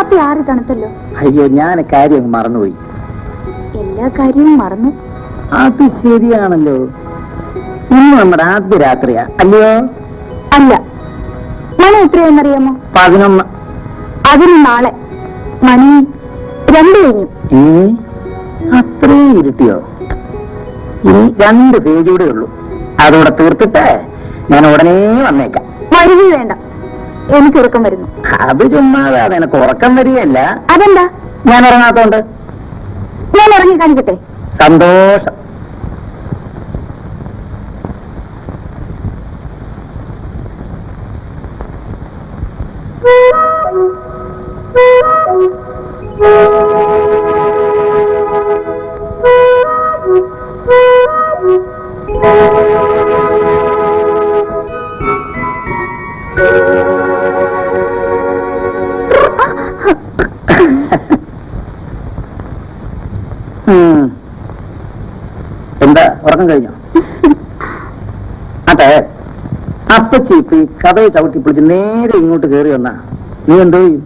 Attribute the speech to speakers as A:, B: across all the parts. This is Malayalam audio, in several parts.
A: കാപ്പി ആറ് തണുത്തല്ലോ.
B: അയ്യോ, ഞാൻ കാര്യം മറന്നുപോയി.
A: എല്ലാ കാര്യവും മറന്നു.
B: അത് ശരിയാണല്ലോ. ഇന്ന് നമ്മുടെ ആദ്യ രാത്രിയാ അല്ലയോ?
A: അല്ല. മണി എത്രയെന്നറിയാമോ?
B: 11.
A: അതിന് നാളെ മണി 2 കഴിഞ്ഞു.
B: അത്രയും ഇരുട്ടിയോ? ഇനി 2 പേജ് കൂടെ ഉള്ളൂ. അതോടെ തീർത്തിട്ട് ഞാൻ ഉടനെ വന്നേക്കാം.
A: വരിക വേണ്ട, എനിക്ക് ഉറക്കം വരുന്നു.
B: അത് ചുമ്മാതെ, അതെനക്ക് ഉറക്കം വരികയല്ല.
A: അതെന്താ?
B: ഞാൻ ഇറങ്ങാത്തോണ്ട്.
A: ഞാൻ ഇറങ്ങി കാണിക്കട്ടെ?
B: സന്തോഷം. എന്താ, ഉറക്കം കഴിഞ്ഞോ? അതെ, അപ്പച്ചി ഇപ്പൊ ഈ കഥയെ ചവിട്ടി പിടിച്ച് നേരെ ഇങ്ങോട്ട് കയറി വന്നാ നീ എന്തോ ചെയ്യും?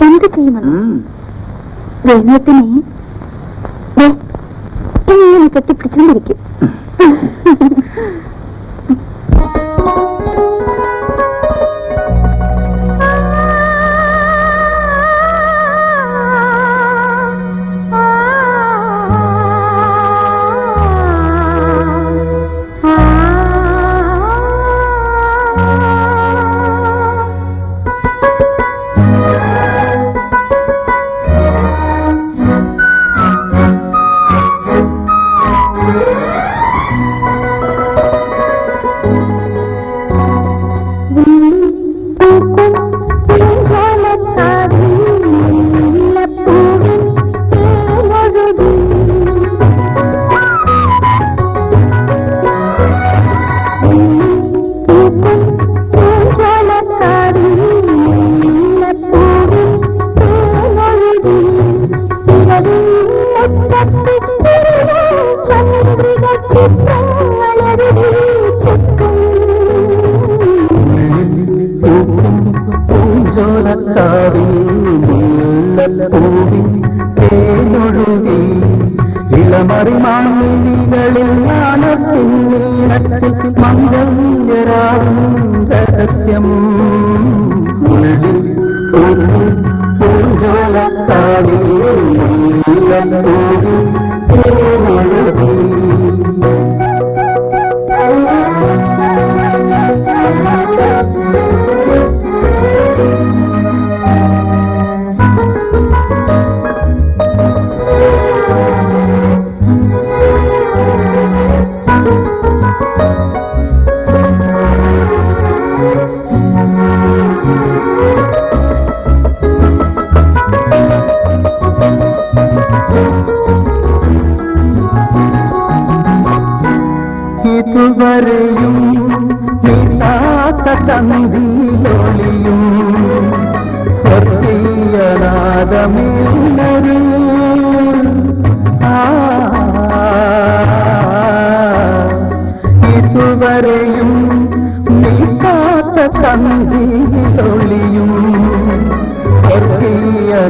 A: എന്ത് ചെയ്യുമെന്ന്? വേണത്തിനെ ഇങ്ങനെ കെട്ടിപ്പിടിച്ചോണ്ടിരിക്കും.
B: ഇളമറിമാളികളിൽ ജ്ഞാനത്തിനത്തിൽ മംഗല്യരാകും രഹസ്യം ഇതുവരെയും നീട്ടാത്ത തന്തിയിലൊളിയും സ്വർഗീയനാദമേനൊരു ഇതുവരെയും നീട്ടാത്ത തന്തിയിലൊളിയും സ്വർഗീയനാദമേനൊരു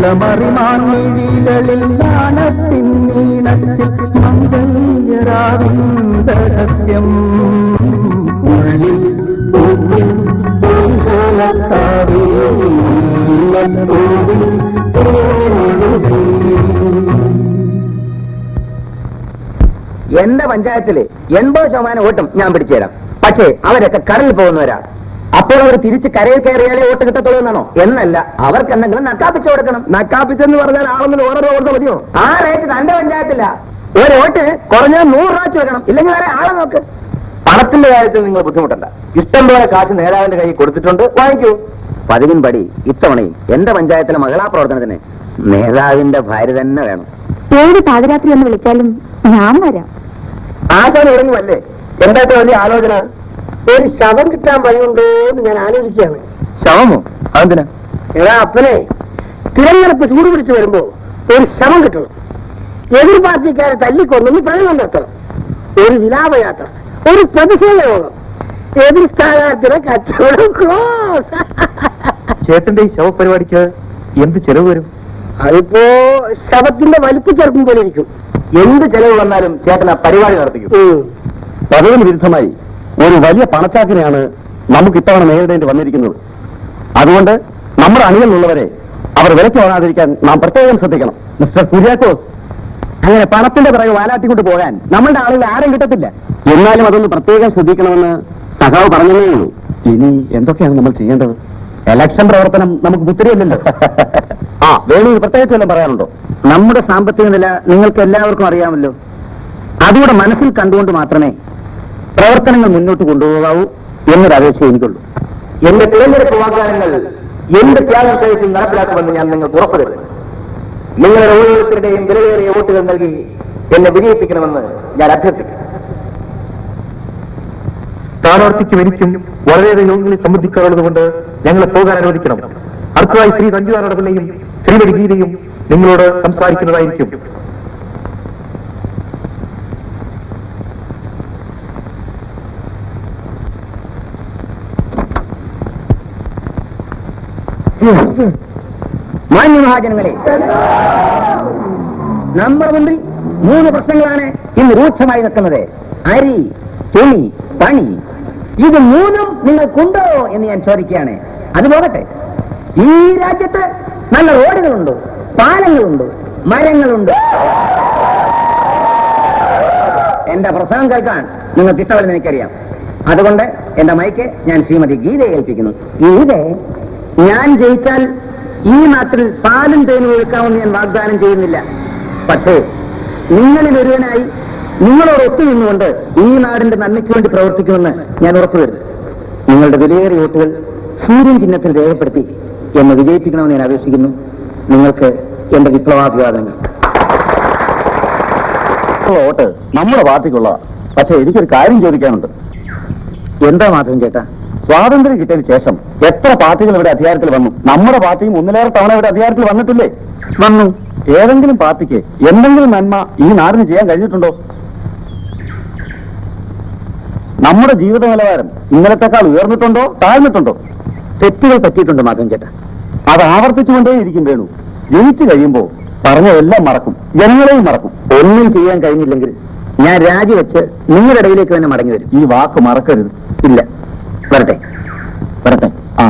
B: ഇളമറിമാൻമിഴികളിൽ നാണത്തിന്നീണത്തിൽ മംഗല്യരാവിന്ദ സത്യം ഉള്ളിൽ ഉള്ളിൽ എന്റെ പഞ്ചായത്തില് 80% വോട്ടും ഞാൻ പിടിച്ചുതരാം. പക്ഷേ അവരൊക്കെ കടലിൽ പോകുന്നവരാ. അപ്പോൾ അവർ തിരിച്ച് കരയിൽ കയറിയാലേ വോട്ട് കിട്ടത്തുള്ളൂ എന്നാണോ? എന്നല്ല, അവർക്ക് എന്തെങ്കിലും നക്കാപ്പിച്ചു കൊടുക്കണം. നക്കാപ്പിച്ചെന്ന് പറഞ്ഞാൽ ആളൊന്നും ഓരോ കൊടുത്താൽ മതിയോ? ആ റേറ്റ് തന്റെ പഞ്ചായത്തില്ല. ഒരു വോട്ട് കുറഞ്ഞ 100 രൂപ വെക്കണം, ഇല്ലെങ്കിൽ വേറെ ആളെ നോക്ക്. പണത്തിന്റെ കാര്യത്തിൽ നിങ്ങൾ ബുദ്ധിമുട്ടണ്ട. ഇഷ്ടം പോലെ കാശ് നേതാവിന്റെ കയ്യിൽ കൊടുത്തിട്ടുണ്ട്, വാങ്ങിക്കൂ. പതിവിൻപടി ഇത്തവണയും എന്റെ പഞ്ചായത്തിലെ മഹിളാ പ്രവർത്തനത്തിന് നേതാവിന്റെ ഭാര്യ തന്നെ വേണം.
A: ഏത് പാതിരാത്രി എന്ന് വിളിച്ചാലും ഞാൻ വരാം.
B: ആശാൻ ഇറങ്ങുമല്ലേ? എന്താ വലിയ ആലോചന? ഒരു ശവം കിട്ടാൻ വഴിയുണ്ടോ എന്ന് ഞാൻ ആലോചിക്കുകയാണ്. ശവമോ? അതെന്തിനാ? എടാ അപ്പനെ, തിരഞ്ഞെടുപ്പ് ചൂട് പിടിച്ചു വരുമ്പോ ഒരു ശവം കിട്ടണം. എതിർ പാർട്ടിക്കാരെ തല്ലിക്കൊന്നു പ്രകടനം നടത്തണം. ഒരു വിലാപയാത്ര, ഒരു പ്രതിഷേധ യോഗം, എതിർ സ്ഥാനാർത്ഥിയുടെ കച്ചവടം ക്ലോസ്. ചേട്ടന്റെ ഈ ശവപരിപാടിക്ക് എന്ത് ചെലവ് വരും? അതിപ്പോ ശവത്തിന്റെ വലിപ്പ് ചെറുപ്പം പോലെ ഇരിക്കും. എന്ത് ചെലവ് വന്നാലും ചേട്ടൻ ആ പരിപാടി നടത്തിക്കും. പതിവിന് വിരുദ്ധമായി ഒരു വലിയ പണച്ചാക്കിനെയാണ് നമുക്ക് ഇത്തവണ നേരിടേണ്ടി വന്നിരിക്കുന്നത്. അതുകൊണ്ട് നമ്മുടെ അണികളിലുള്ളവരെ അവർ വിലയ്ക്ക് വാങ്ങാതിരിക്കാൻ നാം പ്രത്യേകം ശ്രദ്ധിക്കണം. മിസ്റ്റർ കുര്യാക്കോസ്, അങ്ങനെ പണത്തിന്റെ പിറകെ വാലാട്ടിക്കൊണ്ട് പോകാൻ നമ്മളുടെ ആളുകൾ ആരും കിട്ടത്തില്ല. എന്നാലും അതൊന്ന് പ്രത്യേകം ശ്രദ്ധിക്കണമെന്ന് സഖാവ് പറഞ്ഞതേ ഉള്ളൂ. ഇനി എന്തൊക്കെയാണ് നമ്മൾ ചെയ്യേണ്ടത്? ഇലക്ഷൻ പ്രവർത്തനം നമുക്ക് പുത്തിരിയല്ലല്ലോ. ആ വേണു, പ്രത്യേകിച്ച് വല്ലതും പറയാനുണ്ടോ? നമ്മുടെ സാമ്പത്തിക നില നിങ്ങൾക്ക് എല്ലാവർക്കും അറിയാമല്ലോ. അതുകൂടെ മനസ്സിൽ കണ്ടുകൊണ്ട് മാത്രമേ പ്രവർത്തനങ്ങൾ മുന്നോട്ട് കൊണ്ടുപോകാവൂ എന്നൊരു അപേക്ഷ എനിക്കുള്ളൂ. എന്റെ തിരഞ്ഞെടുപ്പ് വാഗ്ദാനങ്ങൾ എന്ത് ത്യാഗം സഹിച്ചും നടപ്പിലാക്കുമെന്ന് ഞാൻ നിങ്ങൾക്ക് ഉറപ്പ് തരുന്നു. നിങ്ങളുടെ ഓരോരുത്തരുടെയും വിലയേറിയ വോട്ടുകൾ നൽകി എന്നെ വിജയിപ്പിക്കണമെന്ന് ഞാൻ അഭ്യർത്ഥിക്കുന്നു.
C: സ്ഥാനാർത്ഥിക്കും എനിക്കും വളരെയേറെ യോഗങ്ങളിൽ സംബന്ധിക്കാറുള്ളതുകൊണ്ട് ഞങ്ങളെ പോകാൻ അനുവദിക്കണം. അടുത്തതായി ശ്രീ രഞ്ജുനാഥപിള്ളയും ശ്രീമതി ഗീതയും നിങ്ങളോട് സംസാരിക്കുന്നതായിരിക്കും.
B: മാന്യമഹാജനങ്ങളെ, നമ്മുടെ മുമ്പിൽ 3 പ്രശ്നങ്ങളാണ് ഇന്ന് രൂക്ഷമായി നിൽക്കുന്നത്. അരി, തുണി, പണി. ഇത് 3ഉം നിങ്ങൾക്കുണ്ടോ എന്ന് ഞാൻ ചോദിക്കുകയാണ്. അത് പോകട്ടെ, ഈ രാജ്യത്ത് നല്ല റോഡുകളുണ്ട്, പാലങ്ങളുണ്ട്, മരങ്ങളുണ്ട്. എന്റെ പ്രസംഗം കേൾക്കാൻ നിങ്ങൾക്ക് ഇഷ്ടമല്ലെന്ന് എനിക്കറിയാം. അതുകൊണ്ട് എന്റെ മൈക്ക് ഞാൻ ശ്രീമതി ഗീതയെ ഏൽപ്പിക്കുന്നു. ഗീതേ, ഞാൻ ജയിച്ചാൽ ഈ നാട്ടിൽ പാലും തേനും ഒഴുക്കാമെന്ന് ഞാൻ വാഗ്ദാനം ചെയ്യുന്നില്ല. പക്ഷേ നിങ്ങളിൽ ഒരുവനായി നിങ്ങളോട് ഒത്തുനിന്നുകൊണ്ട് ഈ നാടിന്റെ നന്മയ്ക്ക് വേണ്ടി പ്രവർത്തിക്കുമെന്ന് ഞാൻ ഉറപ്പുവരുന്നു. നിങ്ങളുടെ വിലയേറിയ വോട്ടുകൾ സൂര്യൻ ചിഹ്നത്തിൽ രേഖപ്പെടുത്തി എന്നെ വിജയിപ്പിക്കണമെന്ന് ഞാൻ അപേക്ഷിക്കുന്നു. നിങ്ങൾക്ക് എന്റെ വിപ്ലവാഭിവാദങ്ങൾ. വോട്ട് നമ്മുടെ പാർട്ടിക്കുള്ള. പക്ഷെ എനിക്കൊരു കാര്യം ചോദിക്കാനുണ്ട്. എന്താ മാധവൻ ചേട്ടാ? സ്വാതന്ത്ര്യം കിട്ടിയതിന് ശേഷം എത്ര പാർട്ടികൾ ഇവിടെ അധികാരത്തിൽ വന്നു? നമ്മുടെ പാർട്ടിയും 1-ലേറെ തവണ ഇവിടെ അധികാരത്തിൽ വന്നിട്ടില്ലേ? വന്നു. ഏതെങ്കിലും പാർട്ടിക്ക് എന്തെങ്കിലും നന്മ ഈ നാടിന് ചെയ്യാൻ കഴിഞ്ഞിട്ടുണ്ടോ? നമ്മുടെ ജീവിത നിലവാരം ഇന്നലത്തെക്കാൾ ഉയർന്നിട്ടുണ്ടോ താഴ്ന്നിട്ടുണ്ടോ? തെറ്റുകൾ പറ്റിയിട്ടുണ്ട് മാധവൻ ചേട്ടാ. അത് ആവർത്തിച്ചുകൊണ്ടേയിരിക്കും വേണു. ജയിച്ചു കഴിയുമ്പോൾ പറഞ്ഞതെല്ലാം മറക്കും, ജനങ്ങളെയും മറക്കും. ഒന്നും ചെയ്യാൻ കഴിഞ്ഞില്ലെങ്കിൽ ഞാൻ രാജിവെച്ച് നിങ്ങളുടെ ഇടയിലേക്ക് തന്നെ മടങ്ങി വരും. ഈ വാക്ക് മറക്കരുത്. ഇല്ല, വരട്ടെ വരട്ടെ. ആ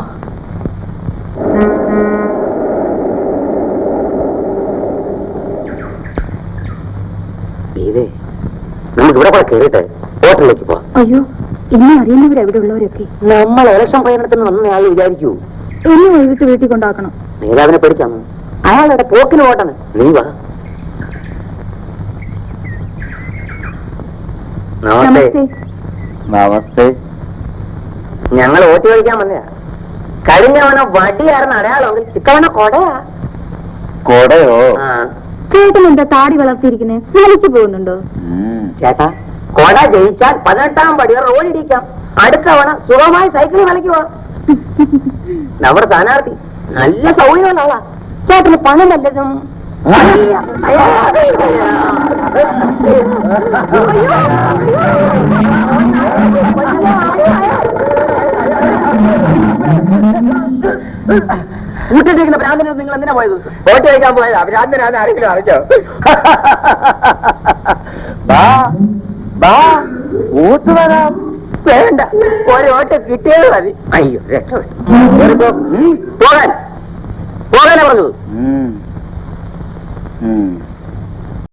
B: ഇതേ നമുക്ക് ഇവിടെ കൂടെ കയറിയിട്ട് ഹോട്ടലിലേക്ക് പോവാം.
A: അയ്യോ, ഇനി അറിയുന്നവരെവിടെ ഉള്ളവരൊക്കെ
B: നമ്മൾ ഇലക്ഷൻ പ്രചരണത്തിന് വന്നയാൾ വിചാരിക്കൂ
A: എന്നെ വൈകിട്ട് വീട്ടിൽ കൊണ്ടാക്കണം.
B: നേതാവിനെ പേടിച്ചാണ്. അയാളുടെ പോക്കിന് ഓട്ടാണ്. നീ വാ. നമസ്തേ. നമസ്തേ. ഞങ്ങൾ വോട്ട് ചോദിക്കാൻ വന്നയാ. കഴിഞ്ഞ തവണ വടിയായിരുന്ന അടയാളമെങ്കിൽ ഇത്തവണ കൊടയാ. കൊടയോ?
A: ചേട്ടൻ എന്താ താടി വളർത്തിയിരിക്കുന്നേ? ജോലിക്ക് പോകുന്നുണ്ടോ?
B: ചേട്ടാ, കൊട ജയിച്ചാൽ 18ാം പടി റോഡിടിക്കാം. അടുത്ത തവണ സുഖമായി സൈക്കിളിൽ കളിക്കുവാ. നമ്മുടെ സ്ഥാനാർത്ഥി നല്ല സൗകര്യമുള്ള ആളാ. ചേട്ടന് പണം വല്ലതും? കൂട്ടിട്ടിരിക്കുന്ന ഭ്രാന്തനെ നിങ്ങൾ എന്തിനാ പോയത്? വോട്ട് ചോദിക്കാൻ പോയതാ. ഭ്രാന്തനാന്ന് ആരെങ്കിലും അറിഞ്ഞോ? വോട്ട് വരാം. വേണ്ട, ഒരു വോട്ട് കിട്ടിയത് മതി. അയ്യോ രക്ഷപ്പെട്ടു. പോകാൻ പോകാനാ പറഞ്ഞത്.